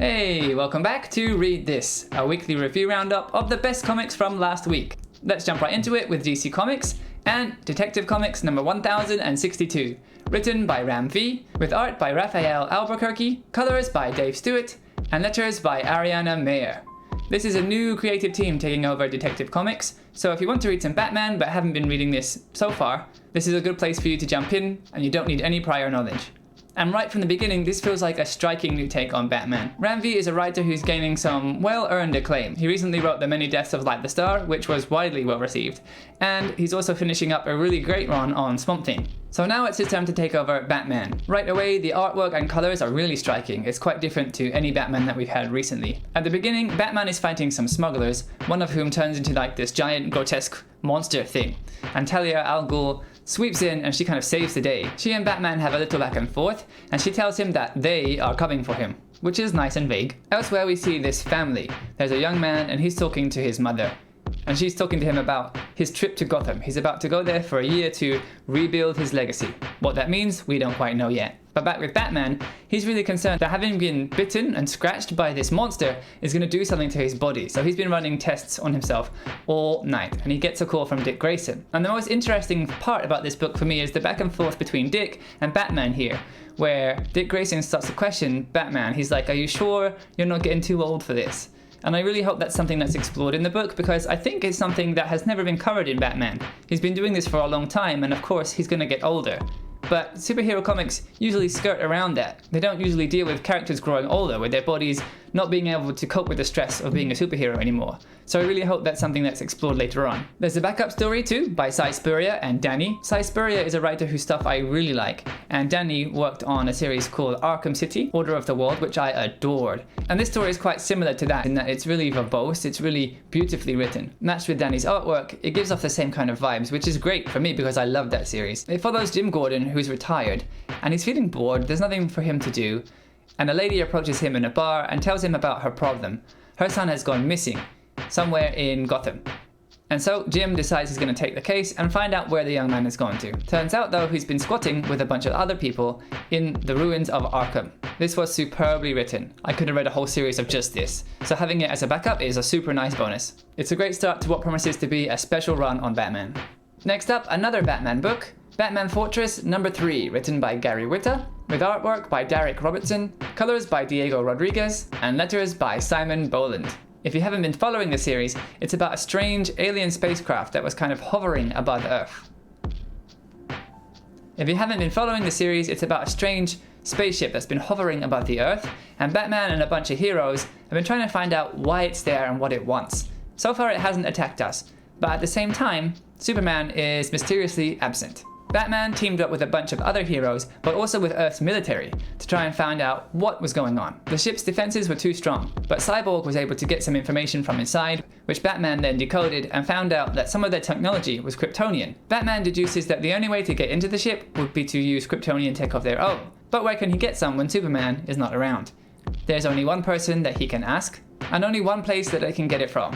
Hey, welcome back to Read This, a weekly review roundup of the best comics from last week. Let's jump right into it with DC Comics and Detective Comics number 1062, written by Ram V, with art by Raphael Albuquerque, colors by Dave Stewart, and letters by Ariana Mayer. This is a new creative team taking over Detective Comics, so if you want to read some Batman but haven't been reading this so far, this is a good place for you to jump in, and you don't need any prior knowledge. And right from the beginning, this feels like a striking new take on Batman. Ram V is a writer who's gaining some well-earned acclaim. He recently wrote The Many Deaths of Light the Star, which was widely well-received. And he's also finishing up a really great run on Swamp Thing. So now it's his turn to take over Batman. Right away, the artwork and colors are really striking. It's quite different to any Batman that we've had recently. At the beginning, Batman is fighting some smugglers, one of whom turns into like this giant grotesque monster thing. And Talia al Ghul sweeps in and she kind of saves the day. She and Batman have a little back and forth, and she tells him that they are coming for him, which is nice and vague. Elsewhere we see this family. There's a young man and he's talking to his mother. And she's talking to him about his trip to Gotham. He's about to go there for a year to rebuild his legacy. What that means, we don't quite know yet. But back with Batman, he's really concerned that having been bitten and scratched by this monster is going to do something to his body. So he's been running tests on himself all night, and he gets a call from Dick Grayson. And the most interesting part about this book for me is the back and forth between Dick and Batman here, where Dick Grayson starts to question Batman. He's like, "Are you sure you're not getting too old for this?" And I really hope that's something that's explored in the book, because I think it's something that has never been covered in Batman. He's been doing this for a long time, and of course he's going to get older. But superhero comics usually skirt around that. They don't usually deal with characters growing older, with their bodies not being able to cope with the stress of being a superhero anymore. So I really hope that's something that's explored later on. There's a backup story too, by Cy Spurrier and Danny. Cy Spurrier is a writer whose stuff I really like, and Danny worked on a series called Arkham City, Order of the World, which I adored. And this story is quite similar to that, in that it's really verbose, it's really beautifully written. Matched with Danny's artwork, it gives off the same kind of vibes, which is great for me because I love that series. It follows Jim Gordon, who's retired, and he's feeling bored, there's nothing for him to do, and a lady approaches him in a bar and tells him about her problem. Her son has gone missing, somewhere in Gotham. And so Jim decides he's going to take the case and find out where the young man is going to. Turns out though, he's been squatting with a bunch of other people in the ruins of Arkham. This was superbly written. I could have read a whole series of just this, so having it as a backup is a super nice bonus. It's a great start to what promises to be a special run on Batman. Next up, another Batman book, Batman Fortress number 3, written by Gary Whitta, with artwork by Derek Robertson, colors by Diego Rodriguez, and letters by Simon Boland. If you haven't been following the series, it's about a strange alien spacecraft that was kind of hovering above Earth. If you haven't been following the series, it's about a strange spaceship that's been hovering above the Earth, and Batman and a bunch of heroes have been trying to find out why it's there and what it wants. So far it hasn't attacked us, but at the same time, Superman is mysteriously absent. Batman teamed up with a bunch of other heroes, but also with Earth's military, to try and find out what was going on. The ship's defenses were too strong, but Cyborg was able to get some information from inside, which Batman then decoded and found out that some of their technology was Kryptonian. Batman deduces that the only way to get into the ship would be to use Kryptonian tech of their own. But where can he get some when Superman is not around? There's only one person that he can ask, and only one place that they can get it from.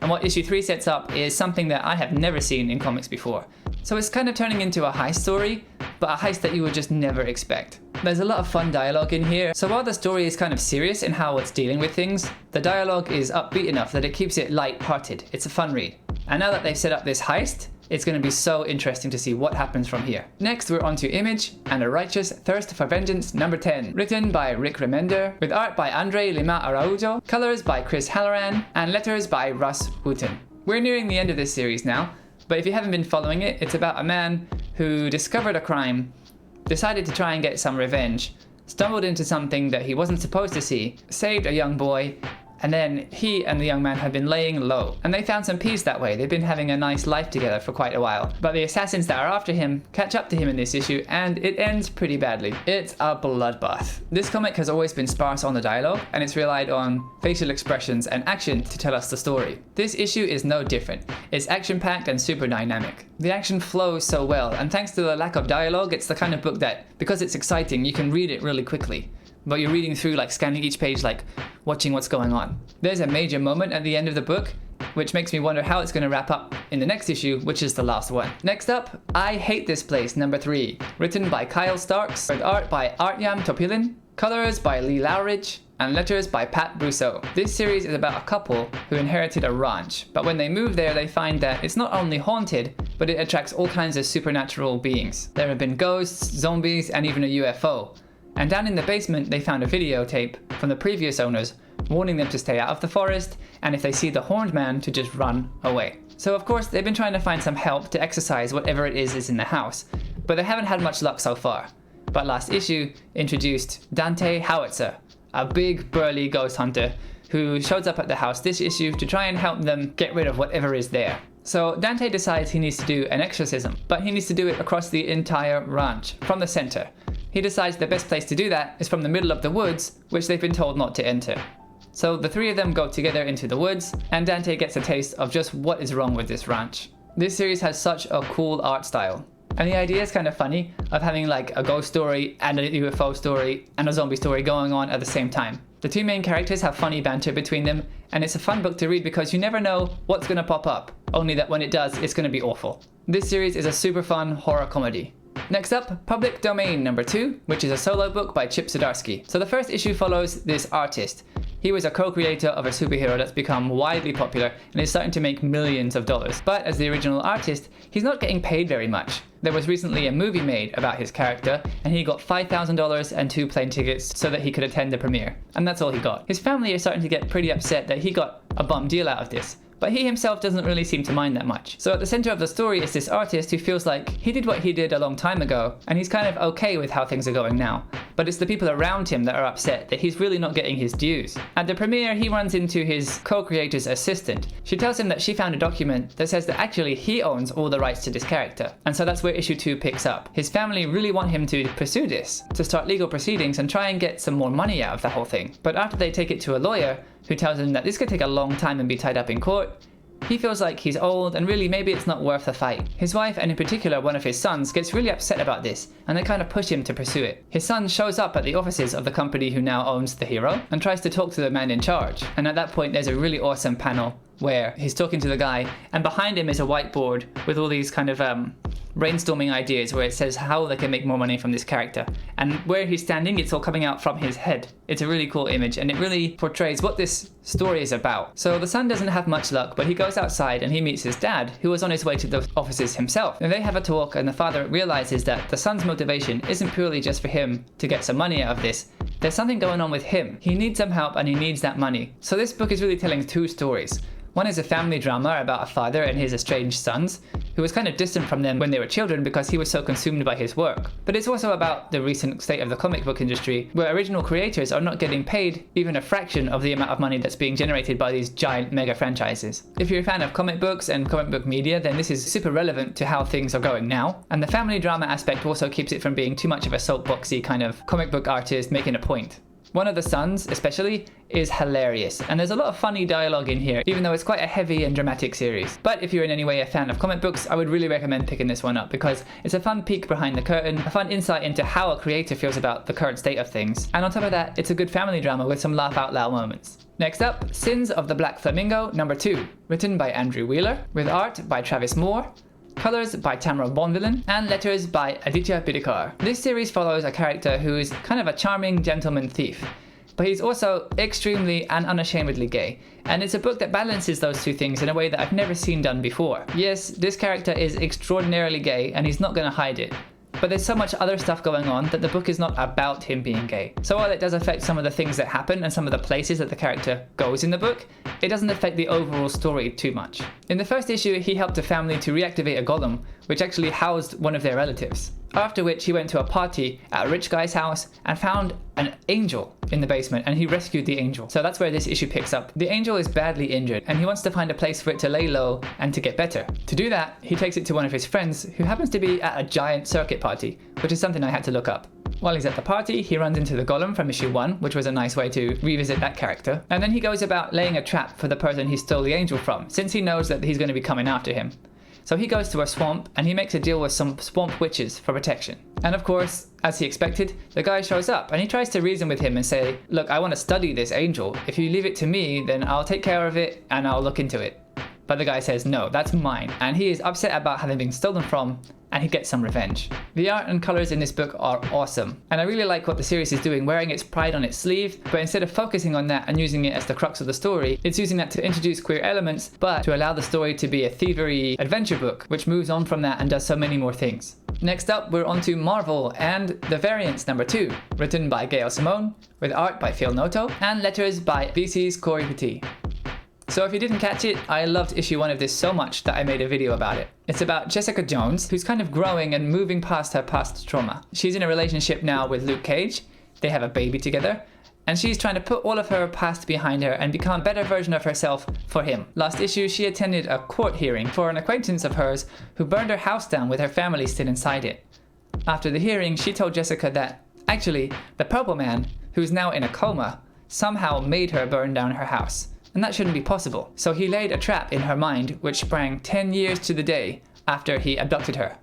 And what issue 3 sets up is something that I have never seen in comics before. So it's kind of turning into a heist story, but a heist that you would just never expect. There's a lot of fun dialogue in here, so while the story is kind of serious in how it's dealing with things, the dialogue is upbeat enough that it keeps it light-hearted. It's a fun read. And now that they've set up this heist, it's going to be so interesting to see what happens from here. Next, we're on to Image and A Righteous Thirst for Vengeance number 10, written by Rick Remender, with art by Andre Lima Araujo, colors by Chris Halloran, and letters by Russ Wooten. We're nearing the end of this series now, but if you haven't been following it, it's about a man who discovered a crime, decided to try and get some revenge, stumbled into something that he wasn't supposed to see, saved a young boy, and then he and the young man have been laying low. And they found some peace that way. They've been having a nice life together for quite a while. But the assassins that are after him catch up to him in this issue, and it ends pretty badly. It's a bloodbath. This comic has always been sparse on the dialogue, and it's relied on facial expressions and action to tell us the story. This issue is no different. It's action-packed and super dynamic. The action flows so well, and thanks to the lack of dialogue, it's the kind of book that, because it's exciting, you can read it really quickly. But you're reading through, like scanning each page, like watching what's going on. There's a major moment at the end of the book, which makes me wonder how it's going to wrap up in the next issue, which is the last one. Next up, I Hate This Place number 3, written by Kyle Starks, with art by Artyom Topilin, colors by Lee Lowridge, and letters by Pat Brousseau. This series is about a couple who inherited a ranch, but when they move there they find that it's not only haunted, but it attracts all kinds of supernatural beings. There have been ghosts, zombies, and even a UFO. And down in the basement they found a videotape from the previous owners warning them to stay out of the forest, and if they see the horned man to just run away. So of course they've been trying to find some help to exorcise whatever it is in the house, but they haven't had much luck so far. But last issue introduced Dante Howitzer, a big burly ghost hunter who shows up at the house this issue to try and help them get rid of whatever is there. So Dante decides he needs to do an exorcism, but he needs to do it across the entire ranch, from the center. He decides the best place to do that is from the middle of the woods, which they've been told not to enter. So the three of them go together into the woods, and Dante gets a taste of just what is wrong with this ranch. This series has such a cool art style. And the idea is kind of funny of having like a ghost story and a UFO story and a zombie story going on at the same time. The two main characters have funny banter between them, and it's a fun book to read because you never know what's going to pop up, only that when it does, it's going to be awful. This series is a super fun horror comedy. Next up, Public Domain number 2, which is a solo book by Chip Zdarsky. So the first issue follows this artist. He was a co-creator of a superhero that's become widely popular and is starting to make millions of dollars. But as the original artist, he's not getting paid very much. There was recently a movie made about his character, and he got $5,000 and 2 plane tickets so that he could attend the premiere. And that's all he got. His family is starting to get pretty upset that he got a bum deal out of this, but he himself doesn't really seem to mind that much. So at the center of the story is this artist who feels like he did what he did a long time ago, and he's kind of okay with how things are going now. But it's the people around him that are upset that he's really not getting his dues. At the premiere, he runs into his co-creator's assistant. She tells him that she found a document that says that actually he owns all the rights to this character. And so that's where issue 2 picks up. His family really want him to pursue this, to start legal proceedings and try and get some more money out of the whole thing. But after they take it to a lawyer, who tells him that this could take a long time and be tied up in court, he feels like he's old and really maybe it's not worth the fight. His wife, and in particular one of his sons, gets really upset about this, and they kind of push him to pursue it. His son shows up at the offices of the company who now owns the hero and tries to talk to the man in charge. And at that point there's a really awesome panel where he's talking to the guy, and behind him is a whiteboard with all these kind of brainstorming ideas where it says how they can make more money from this character. And where he's standing, it's all coming out from his head. It's a really cool image, and it really portrays what this story is about. So the son doesn't have much luck, but he goes outside and he meets his dad, who was on his way to the offices himself. And they have a talk, and the father realizes that the son's motivation isn't purely just for him to get some money out of this. There's something going on with him. He needs some help and he needs that money. So this book is really telling two stories. One is a family drama about a father and his estranged sons, who was kind of distant from them when they were children because he was so consumed by his work. But it's also about the recent state of the comic book industry, where original creators are not getting paid even a fraction of the amount of money that's being generated by these giant mega franchises. If you're a fan of comic books and comic book media, then this is super relevant to how things are going now. And the family drama aspect also keeps it from being too much of a soapboxy kind of comic book artist making a point. One of the sons, especially, is hilarious, and there's a lot of funny dialogue in here, even though it's quite a heavy and dramatic series. But if you're in any way a fan of comic books, I would really recommend picking this one up because it's a fun peek behind the curtain, a fun insight into how a creator feels about the current state of things. And on top of that, it's a good family drama with some laugh out loud moments. Next up, Sins of the Black Flamingo number 2, written by Andrew Wheeler, with art by Travis Moore, colors by Tamara Bonvillain, and letters by Aditya Bidikar. This series follows a character who is kind of a charming gentleman thief, but he's also extremely and unashamedly gay. And it's a book that balances those two things in a way that I've never seen done before. Yes, this character is extraordinarily gay and he's not going to hide it. But there's so much other stuff going on that the book is not about him being gay. So while it does affect some of the things that happen and some of the places that the character goes in the book, it doesn't affect the overall story too much. In the first issue, he helped a family to reactivate a golem, which actually housed one of their relatives. After which he went to a party at a rich guy's house and found an angel in the basement, and he rescued the angel. So that's where this issue picks up. The angel is badly injured and he wants to find a place for it to lay low and to get better. To do that, he takes it to one of his friends who happens to be at a giant circuit party, which is something I had to look up. While he's at the party, he runs into the golem from issue 1, which was a nice way to revisit that character. And then he goes about laying a trap for the person he stole the angel from, since he knows that he's going to be coming after him. So he goes to a swamp and he makes a deal with some swamp witches for protection. And of course, as he expected, the guy shows up and he tries to reason with him and say, look, I want to study this angel. If you leave it to me, then I'll take care of it and I'll look into it. But the guy says, no, that's mine. And he is upset about having been stolen from, and he gets some revenge. The art and colors in this book are awesome. And I really like what the series is doing, wearing its pride on its sleeve, but instead of focusing on that and using it as the crux of the story, it's using that to introduce queer elements, but to allow the story to be a thievery adventure book, which moves on from that and does so many more things. Next up, we're on to Marvel and The Variance #2, written by Gail Simone, with art by Phil Noto, and letters by VC's Corey Petit. So if you didn't catch it, I loved issue 1 of this so much that I made a video about it. It's about Jessica Jones, who's kind of growing and moving past her past trauma. She's in a relationship now with Luke Cage, they have a baby together, and she's trying to put all of her past behind her and become a better version of herself for him. Last issue, she attended a court hearing for an acquaintance of hers who burned her house down with her family still inside it. After the hearing, she told Jessica that, actually, the Purple Man, who's now in a coma, somehow made her burn down her house. And that shouldn't be possible. So he laid a trap in her mind which sprang 10 years to the day after he abducted her.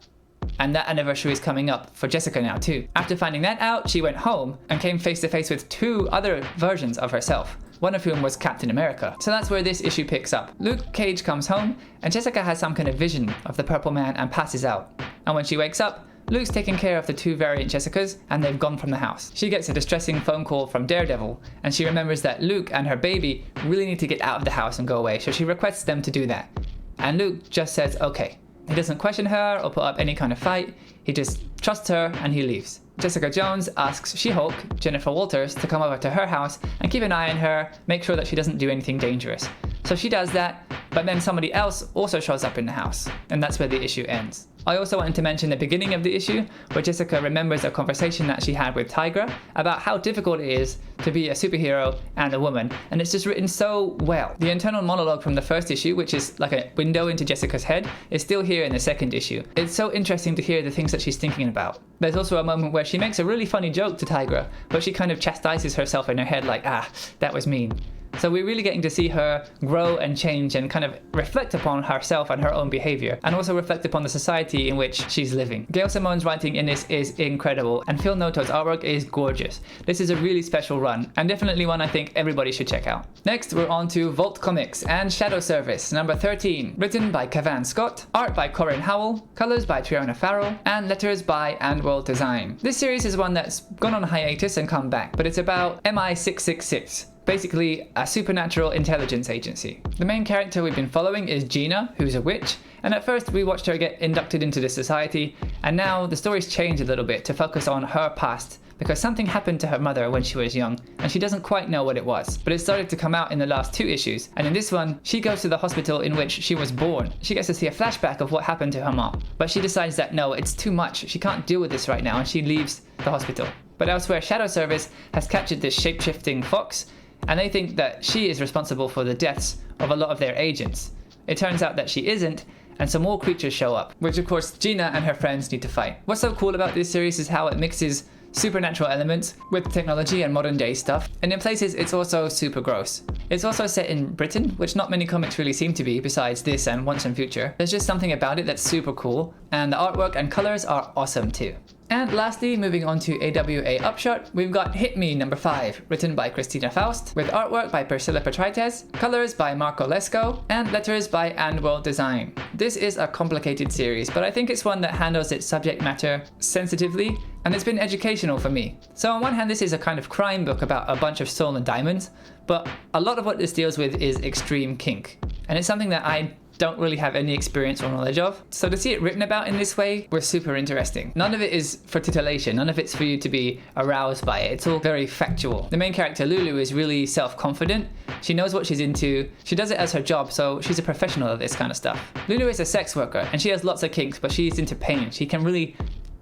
And that anniversary is coming up for Jessica now too. After finding that out, she went home and came face to face with 2 other versions of herself, one of whom was Captain America. So that's where this issue picks up. Luke Cage comes home and Jessica has some kind of vision of the Purple Man and passes out. And when she wakes up, Luke's taking care of the 2 variant Jessicas and they've gone from the house. She gets a distressing phone call from Daredevil and she remembers that Luke and her baby really need to get out of the house and go away, so she requests them to do that. And Luke just says okay. He doesn't question her or put up any kind of fight, he just trusts her and he leaves. Jessica Jones asks She-Hulk, Jennifer Walters, to come over to her house and keep an eye on her, make sure that she doesn't do anything dangerous. So she does that, but then somebody else also shows up in the house, and that's where the issue ends. I also wanted to mention the beginning of the issue, where Jessica remembers a conversation that she had with Tigra about how difficult it is to be a superhero and a woman, and it's just written so well. The internal monologue from the first issue, which is like a window into Jessica's head, is still here in the second issue. It's so interesting to hear the things that she's thinking about. There's also a moment where she makes a really funny joke to Tigra, but she kind of chastises herself in her head like, that was mean. So we're really getting to see her grow and change and kind of reflect upon herself and her own behavior, and also reflect upon the society in which she's living. Gail Simone's writing in this is incredible, and Phil Noto's artwork is gorgeous. This is a really special run, and definitely one I think everybody should check out. Next, we're on to Vault Comics and Shadow Service #13, written by Cavan Scott, art by Corinne Howell, colors by Triona Farrell, and letters by World Design. This series is one that's gone on hiatus and come back, but it's about MI666. Basically, a supernatural intelligence agency. The main character we've been following is Gina, who's a witch, and at first we watched her get inducted into the society, and now the story's changed a little bit to focus on her past, because something happened to her mother when she was young, and she doesn't quite know what it was. But it started to come out in the last 2 issues, and in this one, she goes to the hospital in which she was born. She gets to see a flashback of what happened to her mom, but she decides that no, it's too much, she can't deal with this right now, and she leaves the hospital. But elsewhere, Shadow Service has captured this shape-shifting fox, and they think that she is responsible for the deaths of a lot of their agents. It turns out that she isn't, and some more creatures show up, which of course Gina and her friends need to fight. What's so cool about this series is how it mixes supernatural elements with technology and modern day stuff, and in places it's also super gross. It's also set in Britain, which not many comics really seem to be besides this and Once and Future. There's just something about it that's super cool, and the artwork and colors are awesome too. And lastly, moving on to AWA Upshot, we've got Hit Me #5, written by Christina Faust, with artwork by Priscilla Petrites, colors by Marco Lesko, and letters by World Design. This is a complicated series, but I think it's one that handles its subject matter sensitively, and it's been educational for me. So on one hand, this is a kind of crime book about a bunch of stolen diamonds, but a lot of what this deals with is extreme kink, and it's something that I don't really have any experience or knowledge of. So to see it written about in this way was super interesting. None of it is for titillation, none of it's for you to be aroused by it. It's all very factual. The main character, Lulu, is really self-confident. She knows what she's into. She does it as her job, so she's a professional of this kind of stuff. Lulu is a sex worker, and she has lots of kinks, but she's into pain. She can really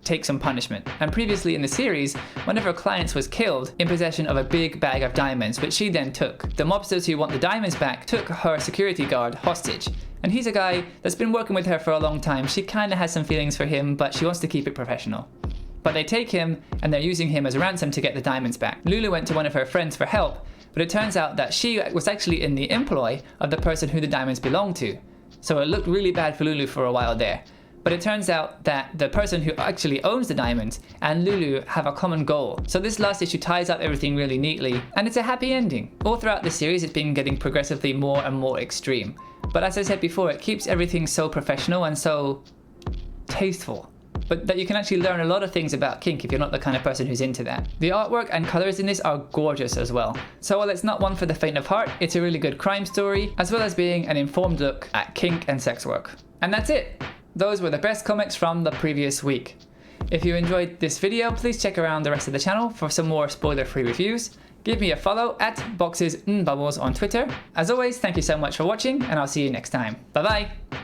take some punishment. And previously in the series, one of her clients was killed in possession of a big bag of diamonds, which she then took. The mobsters who want the diamonds back took her security guard hostage. And he's a guy that's been working with her for a long time. She kinda has some feelings for him, but she wants to keep it professional. But they take him, and they're using him as ransom to get the diamonds back. Lulu went to one of her friends for help, but it turns out that she was actually in the employ of the person who the diamonds belonged to. So it looked really bad for Lulu for a while there. But it turns out that the person who actually owns the diamond and Lulu have a common goal. So this last issue ties up everything really neatly, and it's a happy ending. All throughout the series it's been getting progressively more and more extreme. But as I said before, it keeps everything so professional and so tasteful. But that you can actually learn a lot of things about kink if you're not the kind of person who's into that. The artwork and colours in this are gorgeous as well. So while it's not one for the faint of heart, it's a really good crime story, as well as being an informed look at kink and sex work. And that's it! Those were the best comics from the previous week. If you enjoyed this video, please check around the rest of the channel for some more spoiler-free reviews. Give me a follow at boxesnbubbles on Twitter. As always, thank you so much for watching, and I'll see you next time. Bye bye!